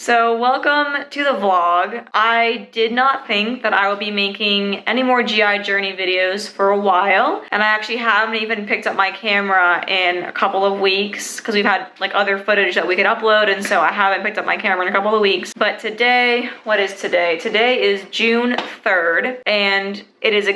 So welcome to the vlog. I did not think that I would be making any more GI journey videos for a while, and I actually haven't even picked up my camera in a couple of weeks because we've had like other footage that we could upload, and so I haven't picked up my camera in a couple of weeks. But today, what is today? Today is June 3rd, and it is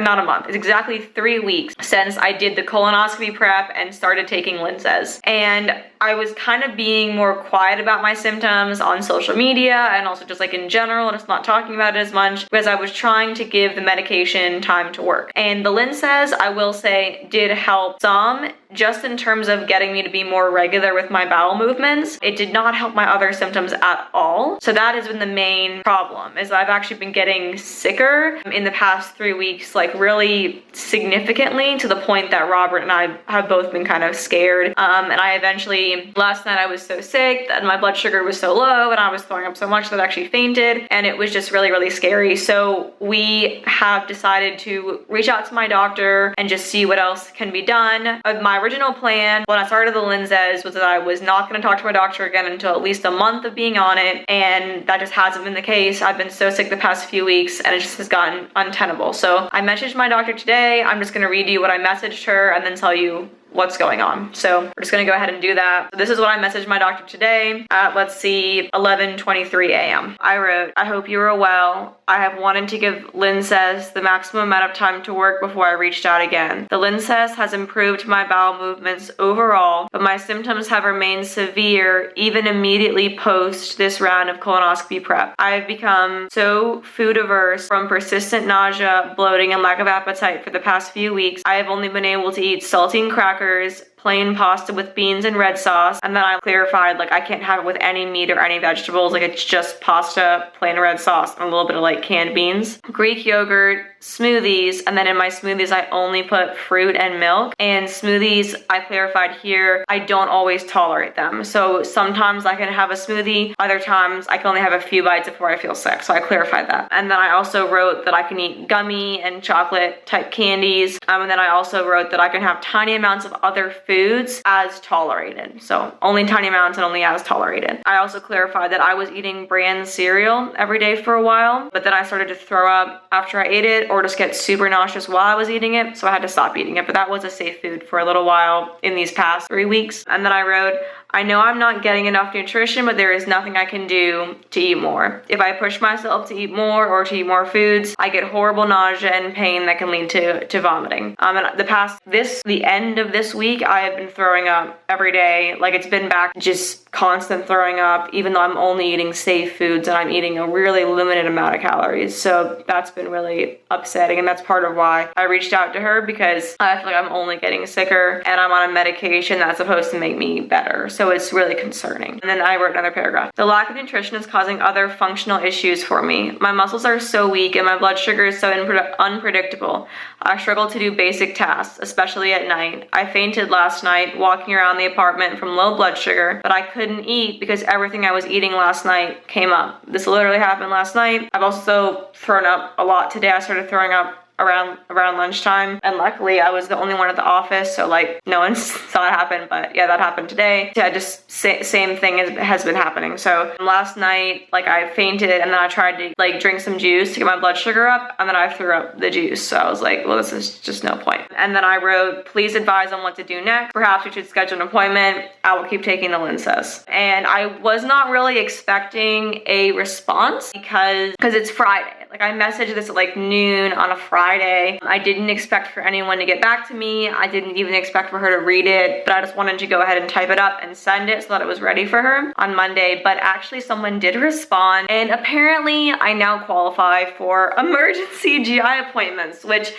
not a month, it's exactly 3 weeks since I did the colonoscopy prep and started taking Linzess. And I was kind of being more quiet about my symptoms on social media and also just like in general, just not talking about it as much because I was trying to give the medication time to work. And the Linzess, I will say, did help some, just in terms of getting me to be more regular with my bowel movements. It did not help my other symptoms at all. So that has been the main problem, is I've actually been getting sicker in the past 3 weeks, like really significantly, to the point that Robert and I have both been kind of scared. And I eventually, last night I was so sick that my blood sugar was so low and I was throwing up so much that I actually fainted, and it was just really, really scary. So we have decided to reach out to my doctor and just see what else can be done. My original plan when I started the Linzess was that I was not going to talk to my doctor again until at least a month of being on it, and that just hasn't been the case. I've been so sick the past few weeks and it just has gotten untenable. So I messaged my doctor today. I'm just going to read you what I messaged her and then tell you what's going on. So we're just gonna go ahead and do that. So this is what I messaged my doctor today at, let's see, 11:23 a.m. I wrote, "I hope you are well. I have wanted to give Linzess the maximum amount of time to work before I reached out again. The Linzess has improved my bowel movements overall, but my symptoms have remained severe even immediately post this round of colonoscopy prep. I have become so food averse from persistent nausea, bloating, and lack of appetite for the past few weeks. I have only been able to eat saltine crackers, plain pasta with beans and red sauce," and then I clarified, like, I can't have it with any meat or any vegetables, like it's just pasta, plain red sauce, and a little bit of like canned beans. "Greek yogurt, smoothies," and then in my smoothies I only put fruit and milk. And smoothies, I clarified here, I don't always tolerate them. So sometimes I can have a smoothie, other times I can only have a few bites before I feel sick. So I clarified that. And then I also wrote that I can eat gummy and chocolate type candies. And then I also wrote that I can have tiny amounts of other foods as tolerated. So only tiny amounts and only as tolerated. I also clarified that I was eating bran cereal every day for a while, but then I started to throw up after I ate it or just get super nauseous while I was eating it. So I had to stop eating it, but that was a safe food for a little while in these past 3 weeks. And then I wrote, "I know I'm not getting enough nutrition, but there is nothing I can do to eat more. If I push myself to eat more or to eat more foods, I get horrible nausea and pain that can lead to vomiting." And the end of this week, I have been throwing up every day. Like, it's been back just constant throwing up, even though I'm only eating safe foods and I'm eating a really limited amount of calories. So that's been really upsetting, and that's part of why I reached out to her, because I feel like I'm only getting sicker and I'm on a medication that's supposed to make me better. So it's really concerning. And then I wrote another paragraph. "The lack of nutrition is causing other functional issues for me. My muscles are so weak and my blood sugar is so unpredictable. I struggle to do basic tasks, especially at night. I fainted last night walking around the apartment from low blood sugar, but I couldn't eat because everything I was eating last night came up." This literally happened last night. I've also thrown up a lot today. I started throwing up around lunchtime, and luckily I was the only one at the office, so like no one saw it happen, but yeah, that happened today. Yeah, just same thing has been happening. So last night, like, I fainted and then I tried to like drink some juice to get my blood sugar up, and then I threw up the juice. So I was like, well, this is just no point. And then I wrote, "Please advise on what to do next. Perhaps we should schedule an appointment. I will keep taking the Linzess." And I was not really expecting a response because it's Friday. Like, I messaged this at like noon on a Friday. I didn't expect for anyone to get back to me. I didn't even expect for her to read it, but I just wanted to go ahead and type it up and send it so that it was ready for her on Monday. But actually someone did respond, and apparently I now qualify for emergency GI appointments, which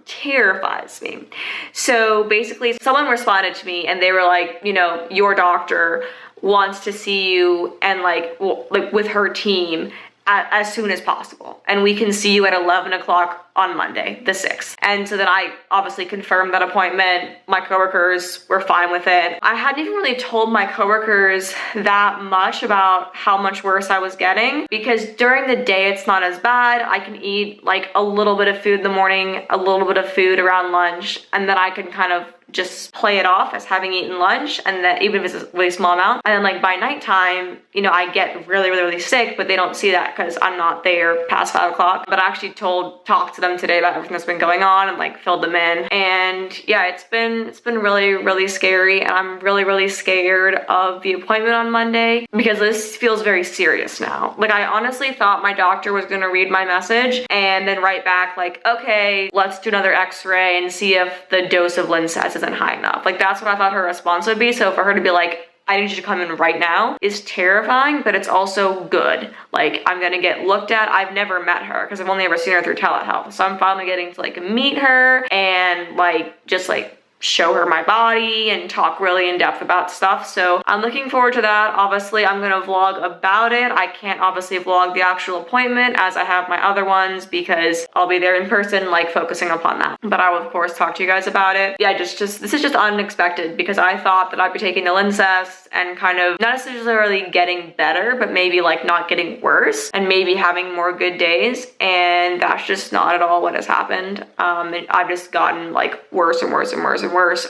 terrifies me. So basically someone responded to me and they were like, you know, "Your doctor wants to see you and like with her team as soon as possible, and we can see you at 11 o'clock on Monday, the 6th. And so then I obviously confirmed that appointment. My coworkers were fine with it. I hadn't even really told my coworkers that much about how much worse I was getting, because during the day it's not as bad. I can eat like a little bit of food in the morning, a little bit of food around lunch, and then I can kind of just play it off as having eaten lunch, and that even if it's a really small amount. And then like by nighttime, you know, I get really sick, but they don't see that because I'm not there past 5 o'clock. But I actually talked to them today about everything that's been going on and like filled them in. And yeah, it's been really scary, and I'm really scared of the appointment on Monday because this feels very serious now. Like I honestly thought my doctor was gonna read my message and then write back like, okay, let's do another x-ray and see if the dose of Linzess isn't high enough. Like that's what I thought her response would be. So for her to be like, I need you to come in right now is terrifying, but it's also good. Like I'm gonna get looked at. I've never met her because I've only ever seen her through telehealth. So I'm finally getting to like meet her and like just like show her my body and talk really in depth about stuff. So I'm looking forward to that. Obviously, I'm gonna vlog about it. I can't obviously vlog the actual appointment as I have my other ones because I'll be there in person, like focusing upon that. But I will of course talk to you guys about it. Yeah, just this is just unexpected because I thought that I'd be taking the Linzess and kind of not necessarily getting better, but maybe like not getting worse and maybe having more good days. And that's just not at all what has happened. And I've just gotten like worse and worse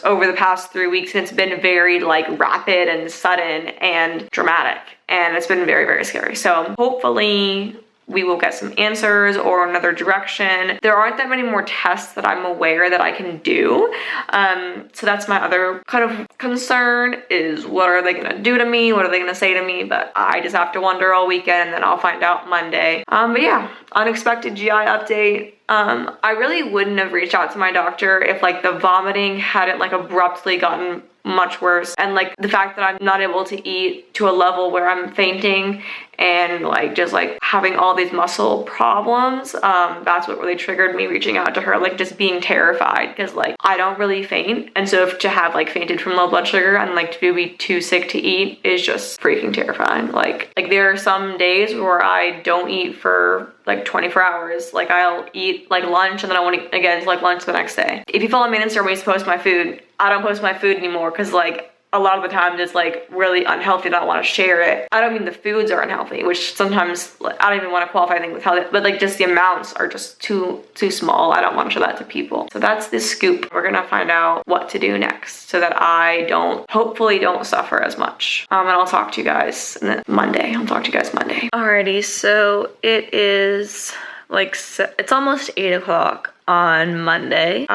over the past 3 weeks, and it's been very like rapid and sudden and dramatic, and it's been very scary. So hopefully we will get some answers or another direction. There aren't that many more tests that I'm aware that I can do. So that's my other kind of concern is what are they gonna do to me? What are they gonna say to me? But I just have to wonder all weekend, and then I'll find out Monday. But yeah, unexpected GI update. I really wouldn't have reached out to my doctor if like the vomiting hadn't like abruptly gotten much worse, and like the fact that I'm not able to eat to a level where I'm fainting and like just like having all these muscle problems. That's what really triggered me reaching out to her, like just being terrified because like I don't really faint, and so if to have like fainted from low blood sugar and like to be too sick to eat is just freaking terrifying. Like there are some days where I don't eat for like 24 hours. Like I'll eat like lunch and then I won't eat again like lunch the next day. If you follow me on Instagram, we used to post my food. I don't post my food anymore because like a lot of the time it's like really unhealthy and I don't want to share it. I don't mean the foods are unhealthy, which sometimes I don't even want to qualify anything with healthy, but like just the amounts are just too small. I don't want to show that to people. So that's the scoop. We're gonna find out what to do next so that I hopefully don't suffer as much. And I'll talk to you guys Monday. Alrighty, so it is like, it's almost 8 o'clock on Monday.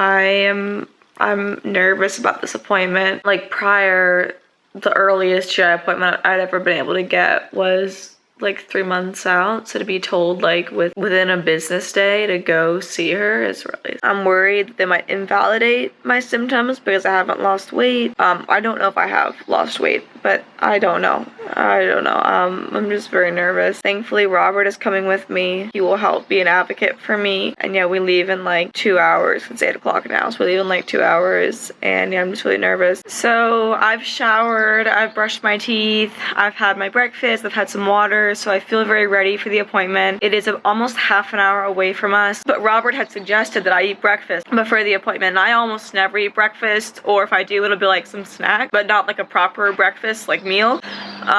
I'm nervous about this appointment. Like prior, the earliest GI appointment I'd ever been able to get was like 3 months out. So to be told like within a business day to go see her is really, I'm worried that they might invalidate my symptoms because I haven't lost weight. I don't know if I have lost weight, but I don't know. I'm just very nervous. Thankfully, Robert is coming with me. He will help be an advocate for me. And yeah, we leave in like 2 hours. It's 8 o'clock now, so we leave in like 2 hours. And yeah, I'm just really nervous. So I've showered, I've brushed my teeth, I've had my breakfast, I've had some water, so I feel very ready for the appointment. It is almost half an hour away from us, but Robert had suggested that I eat breakfast before the appointment. And I almost never eat breakfast, or if I do, it'll be like some snack, but not like a proper breakfast, like meal.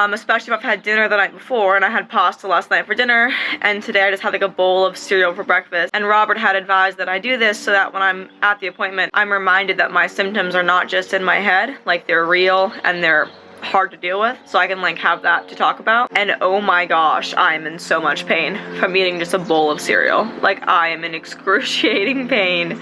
Especially if I've had dinner the night before, and I had pasta last night for dinner, and today I just had like a bowl of cereal for breakfast. And Robert had advised that I do this so that when I'm at the appointment, I'm reminded that my symptoms are not just in my head, like they're real and they're hard to deal with, so I can like have that to talk about. And oh my gosh, I'm in so much pain from eating just a bowl of cereal. Like I am in excruciating pain.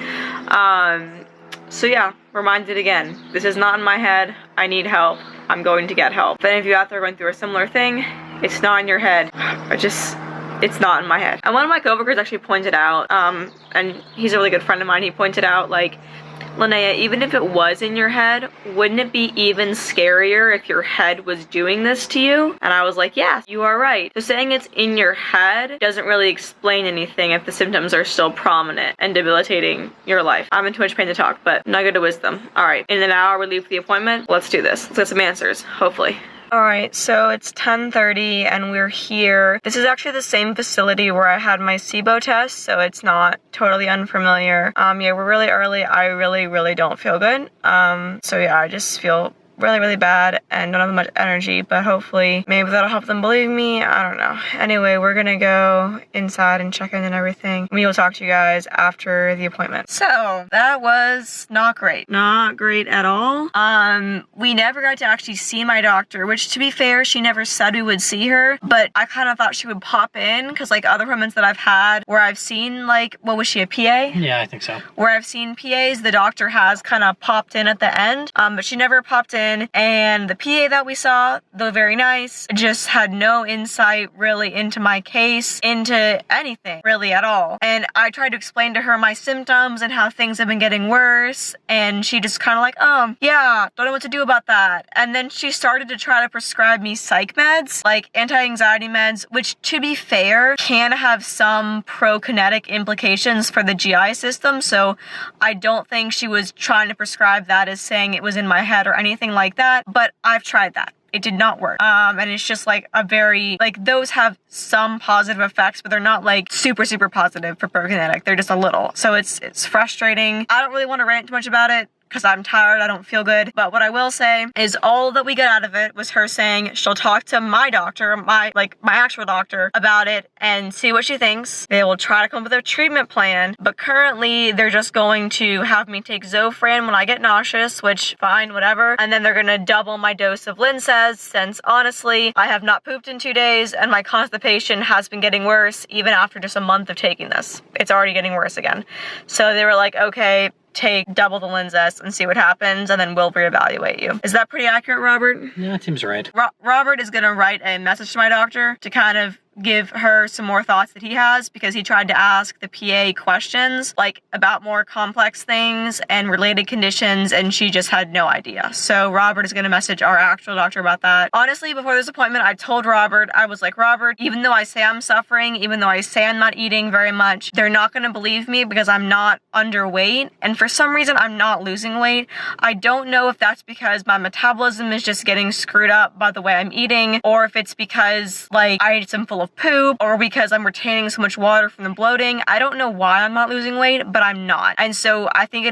So yeah, reminded again, this is not in my head. I need help. I'm going to get help. If any of you out there are going through a similar thing, it's not in your head. It's not in my head. And one of my coworkers actually pointed out, and he's a really good friend of mine, he pointed out like, Linnea, even if it was in your head, wouldn't it be even scarier if your head was doing this to you? And I was like, yeah, you are right. So saying it's in your head doesn't really explain anything if the symptoms are still prominent and debilitating your life. I'm in too much pain to talk, but nugget of wisdom. All right, in an hour we leave for the appointment. Let's do this. Let's get some answers, hopefully. Alright, so it's 10:30 and we're here. This is actually the same facility where I had my SIBO test, so it's not totally unfamiliar. Yeah, we're really early. I really don't feel good. So yeah, I just feel really, really bad and don't have much energy, but hopefully maybe that'll help them believe me. I don't know. Anyway, we're gonna go inside and check in and everything. We will talk to you guys after the appointment. So that was not great. Not great at all. We never got to actually see my doctor, which to be fair, she never said we would see her, but I kind of thought she would pop in because like other appointments that I've had where I've seen like, what was she, a PA? Yeah, I think so. Where I've seen PAs, the doctor has kind of popped in at the end, but she never popped in, and the PA that we saw, though very nice, just had no insight really into my case, into anything really at all. And I tried to explain to her my symptoms and how things have been getting worse, and she just kind of like, yeah, don't know what to do about that. And then she started to try to prescribe me psych meds, like anti-anxiety meds, which to be fair, can have some prokinetic implications for the GI system, so I don't think she was trying to prescribe that as saying it was in my head or anything like that, but I've tried that. It did not work. And it's just like a very, like those have some positive effects, but they're not like super, super positive for prokinetic. They're just a little. So it's frustrating. I don't really want to rant too much about it, because I'm tired, I don't feel good. But what I will say is all that we got out of it was her saying she'll talk to my doctor, my actual doctor, about it and see what she thinks. They will try to come up with a treatment plan, but currently they're just going to have me take Zofran when I get nauseous, which fine, whatever. And then they're gonna double my dose of Linzess, since honestly, I have not pooped in 2 days and my constipation has been getting worse even after just a month of taking this. It's already getting worse again. So they were like, okay, take double the Linzess and see what happens, and then we'll reevaluate you. Is that pretty accurate, Robert? Yeah, that seems right. Robert is gonna write a message to my doctor to kind of give her some more thoughts that he has, because he tried to ask the PA questions like about more complex things and related conditions, and she just had no idea. So Robert is going to message our actual doctor about that. Honestly, before this appointment, I told Robert, I was like, Robert, even though I say I'm suffering, even though I say I'm not eating very much, they're not going to believe me because I'm not underweight, and for some reason I'm not losing weight. I don't know if that's because my metabolism is just getting screwed up by the way I'm eating, or if it's because like I ate some full of poop, or because I'm retaining so much water from the bloating. I don't know why I'm not losing weight, but I'm not. And so I think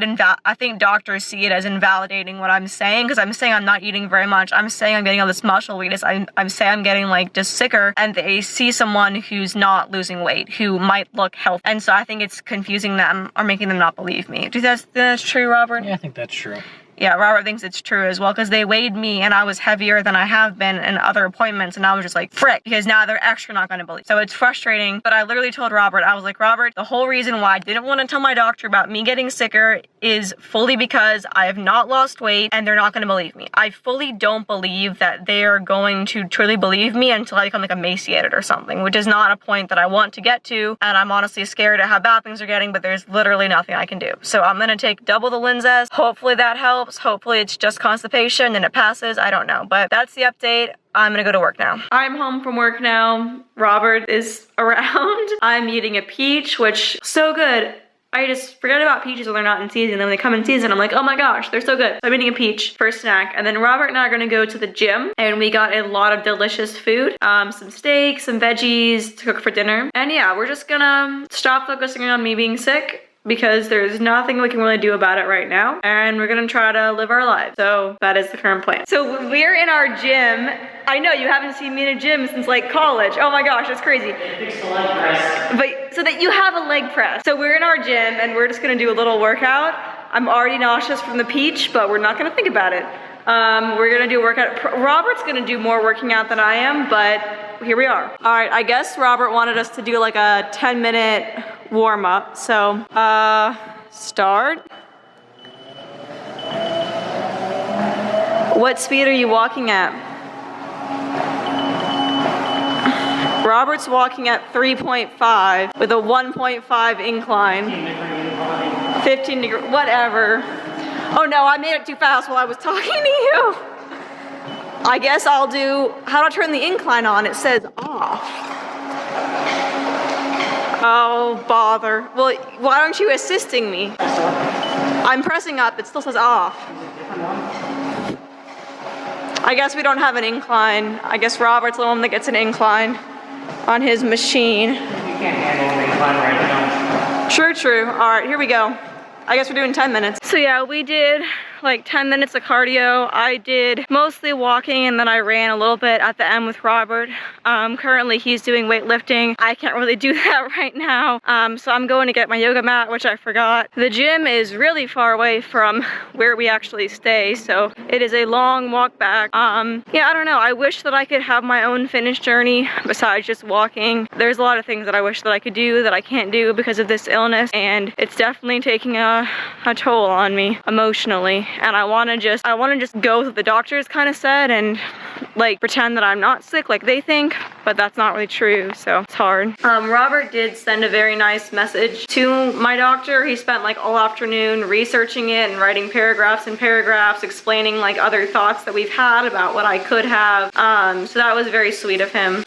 doctors see it as invalidating what I'm saying, because I'm saying I'm not eating very much. I'm saying I'm getting all this muscle weakness. I'm saying I'm getting like just sicker, and they see someone who's not losing weight, who might look healthy. And so I think it's confusing them or making them not believe me. Do you think that's true, Robert? Yeah, I think that's true. Yeah, Robert thinks it's true as well, because they weighed me and I was heavier than I have been in other appointments, and I was just like, frick, because now they're extra not going to believe. So it's frustrating, but I literally told Robert, I was like, Robert, the whole reason why I didn't want to tell my doctor about me getting sicker is fully because I have not lost weight and they're not going to believe me. I fully don't believe that they are going to truly believe me until I become like emaciated or something, which is not a point that I want to get to, and I'm honestly scared at how bad things are getting, but there's literally nothing I can do. So I'm going to take double the Linzess. Hopefully that helps. Hopefully it's just constipation and it passes. I don't know, but that's the update. I'm gonna go to work now. I'm home from work now. Robert is around. I'm eating a peach, which so good. I just forget about peaches when they're not in season. Then when they come in season, I'm like, oh my gosh, they're so good. So I'm eating a peach for a snack. And then Robert and I are gonna go to the gym, and we got a lot of delicious food. Some steak, some veggies to cook for dinner. And yeah, we're just gonna stop focusing on me being sick, because there's nothing we can really do about it right now, and we're gonna try to live our lives. So that is the current plan. So we're in our gym. I know you haven't seen me in a gym since like college. Oh my gosh, that's crazy. Fix the leg press. But so that you have a leg press. So we're in our gym and we're just gonna do a little workout. I'm already nauseous from the peach, but we're not gonna think about it. We're gonna do a workout. Robert's gonna do more working out than I am, but here we are. All right, I guess Robert wanted us to do like a 10-minute warm up. So, start. What speed are you walking at? Robert's walking at 3.5 with a 1.5 incline. 15 degree, whatever. Oh no, I made it too fast while I was talking to you. I guess I'll do, how do I turn the incline on? It says off. Oh, bother. Well, why aren't you assisting me? I'm pressing up, it still says off. I guess we don't have an incline. I guess Robert's the one that gets an incline on his machine. You can't handle an incline right now. True. All right, here we go. I guess we're doing 10 minutes. So yeah, we did like 10 minutes of cardio. I did mostly walking and then I ran a little bit at the end with Robert. Currently he's doing weightlifting. I can't really do that right now. So I'm going to get my yoga mat, which I forgot. The gym is really far away from where we actually stay, so it is a long walk back. Yeah, I don't know. I wish that I could have my own fitness journey besides just walking. There's a lot of things that I wish that I could do that I can't do because of this illness, and it's definitely taking a toll on me emotionally. And I want to just go with what the doctors kind of said and like pretend that I'm not sick like they think, but that's not really true, so it's hard. Robert did send a very nice message to my doctor. He spent like all afternoon researching it and writing paragraphs and paragraphs explaining like other thoughts that we've had about what I could have. So that was very sweet of him.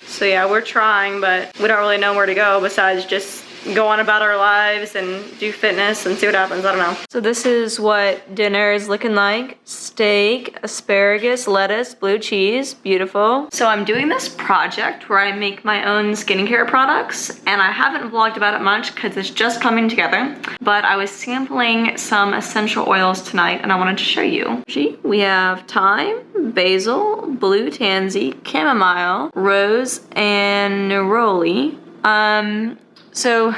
So yeah, we're trying, but we don't really know where to go besides just go on about our lives and do fitness and see what happens. I don't know. So this is what dinner is looking like. Steak, asparagus, lettuce, blue cheese. Beautiful. So I'm doing this project where I make my own skincare products, and I haven't vlogged about it much because it's just coming together, but I was sampling some essential oils tonight and I wanted to show you. See, we have thyme, basil, blue tansy, chamomile, rose, and neroli. So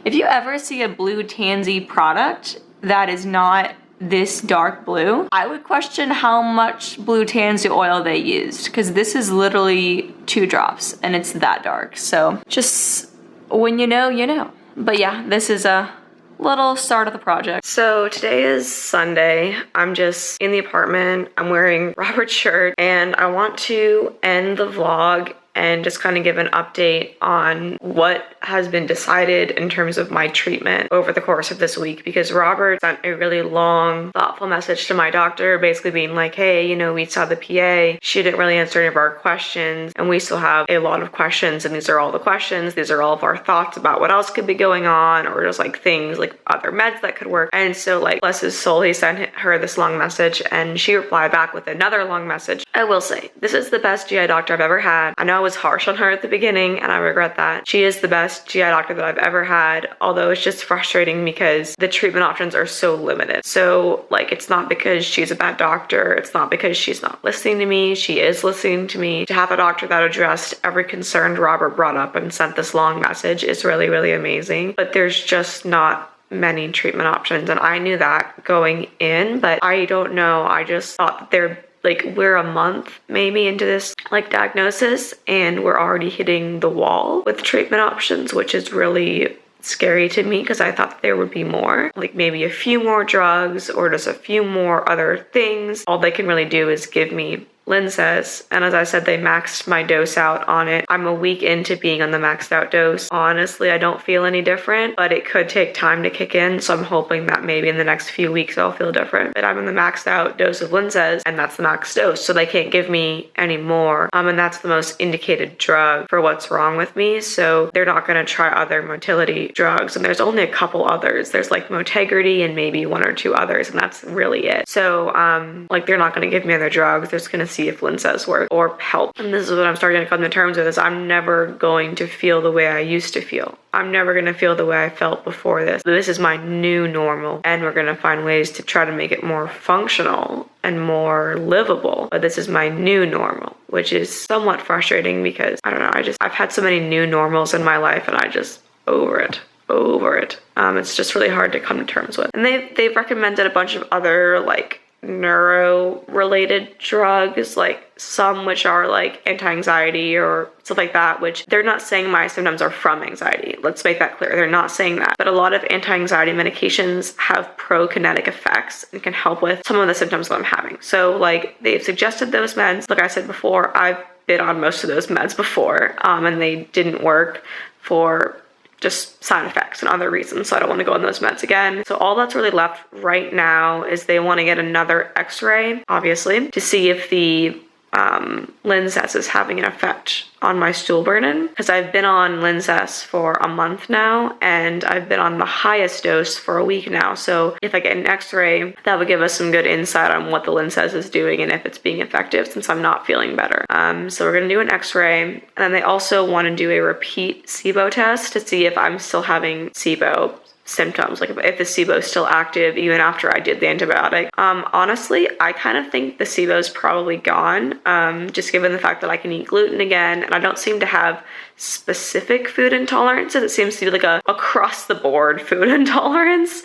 if you ever see a blue tansy product that is not this dark blue, I would question how much blue tansy oil they used, because this is literally 2 drops and it's that dark. So just when you know, you know. But yeah, this is a little start of the project. So today is Sunday. I'm just in the apartment. I'm wearing Robert's shirt and I want to end the vlog and just kind of give an update on what has been decided in terms of my treatment over the course of this week, because Robert sent a really long, thoughtful message to my doctor, basically being like, hey, you know, we saw the PA, she didn't really answer any of our questions, and we still have a lot of questions, and these are all the questions, these are all of our thoughts about what else could be going on, or just like things like other meds that could work. And so like, bless his soul, he sent her this long message, and she replied back with another long message. I will say, this is the best GI doctor I've ever had. I know I was harsh on her at the beginning and I regret that. She is the best GI doctor that I've ever had, although it's just frustrating because the treatment options are so limited. So like, it's not because she's a bad doctor, it's not because she's not listening to me, she is listening to me. To have a doctor that addressed every concern Robert brought up and sent this long message is really, really amazing. But there's just not many treatment options, and I knew that going in, but I don't know, I just thought that they're like, we're a month maybe into this like diagnosis and we're already hitting the wall with treatment options, which is really scary to me because I thought that there would be more, like maybe a few more drugs or just a few more other things. All they can really do is give me Linzess, and as I said, they maxed my dose out on it. I'm a week into being on the maxed out dose. Honestly, I don't feel any different, but it could take time to kick in, so I'm hoping that maybe in the next few weeks I'll feel different. But I'm in the maxed out dose of Linzess, and that's the max dose, so they can't give me any more. And that's the most indicated drug for what's wrong with me, so they're not gonna try other motility drugs, and there's only a couple others. There's like Motegrity and maybe 1 or 2 others, and that's really it. So like, they're not gonna give me other drugs. They're just gonna see if Linzess work or help. And this is what I'm starting to come to terms with, is I'm never going to feel the way I used to feel. I'm never going to feel the way I felt before this. This is my new normal, and we're going to find ways to try to make it more functional and more livable. But this is my new normal, which is somewhat frustrating because I don't know, I've had so many new normals in my life and I just over it. It's just really hard to come to terms with. And they've recommended a bunch of other like neuro related drugs, like some which are like anti-anxiety or stuff like that, which they're not saying my symptoms are from anxiety. Let's make that clear. They're not saying that. But a lot of anti-anxiety medications have prokinetic effects and can help with some of the symptoms that I'm having. So like, they've suggested those meds. Like I said before, I've been on most of those meds before, and they didn't work for just side effects and other reasons, so I don't want to go on those meds again. So all that's really left right now is they want to get another x-ray, obviously, to see if the Linzess is having an effect on my stool burden, because I've been on Linzess for a month now and I've been on the highest dose for a week now. So if I get an x-ray, that would give us some good insight on what the Linzess is doing and if it's being effective, since I'm not feeling better. So we're gonna do an x-ray, and then they also want to do a repeat SIBO test to see if I'm still having SIBO. symptoms, like if the SIBO is still active even after I did the antibiotic. Honestly, I kind of think the SIBO is probably gone, just given the fact that I can eat gluten again, and I don't seem to have specific food intolerances. It seems to be like a across the board food intolerance.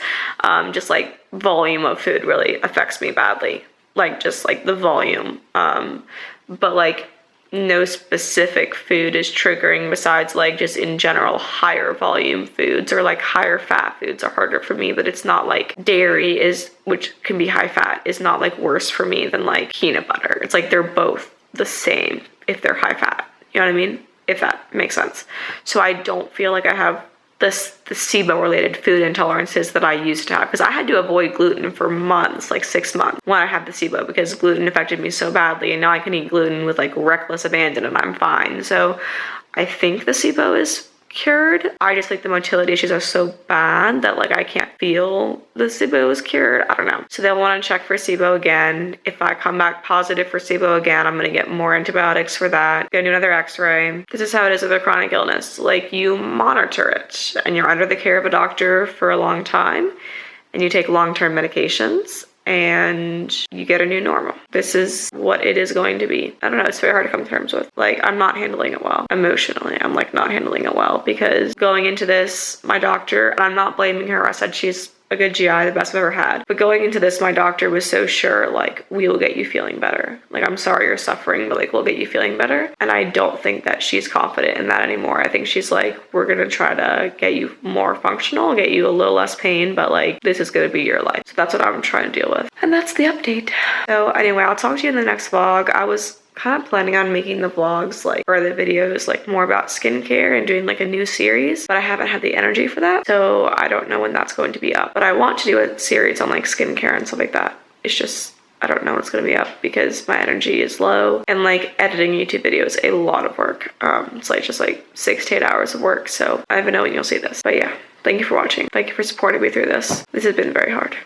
Just like volume of food really affects me badly, like just like the volume. But like no specific food is triggering besides like just in general higher volume foods, or like higher fat foods are harder for me, but it's not like dairy is, which can be high fat, is not like worse for me than like peanut butter. It's like they're both the same if they're high fat, you know what I mean? If that makes sense. So I don't feel like I have the SIBO related food intolerances that I used to have, because I had to avoid gluten for months, like 6 months, when I had the SIBO, because gluten affected me so badly, and now I can eat gluten with like reckless abandon and I'm fine. So I think the SIBO is cured. I just like the motility issues are so bad that like I can't feel the SIBO is cured. I don't know. So they'll want to check for SIBO again. If I come back positive for SIBO again, I'm going to get more antibiotics for that. Gonna do another x-ray. This is how it is with a chronic illness. Like you monitor it and you're under the care of a doctor for a long time and you take long-term medications and you get a new normal. This is what it is going to be. I don't know, it's very hard to come to terms with. Like, I'm not handling it well. Emotionally, I'm like not handling it well, because going into this, my doctor, and I'm not blaming her, I said she's a good GI, the best I've ever had. But going into this, my doctor was so sure, like, we will get you feeling better. Like, I'm sorry you're suffering, but like, we'll get you feeling better. And I don't think that she's confident in that anymore. I think she's like, we're gonna try to get you more functional, get you a little less pain, but like, this is gonna be your life. So that's what I'm trying to deal with. And that's the update. So anyway, I'll talk to you in the next vlog. I was kind of planning on making the vlogs like, or the videos like more about skincare and doing like a new series, but I haven't had the energy for that. So I don't know when that's going to be up, but I want to do a series on like skincare and stuff like that. It's just, I don't know when it's going to be up because my energy is low, and like editing YouTube videos, a lot of work. It's like just like 6 to 8 hours of work. So I don't know when you'll see this, but yeah, thank you for watching. Thank you for supporting me through this. This has been very hard.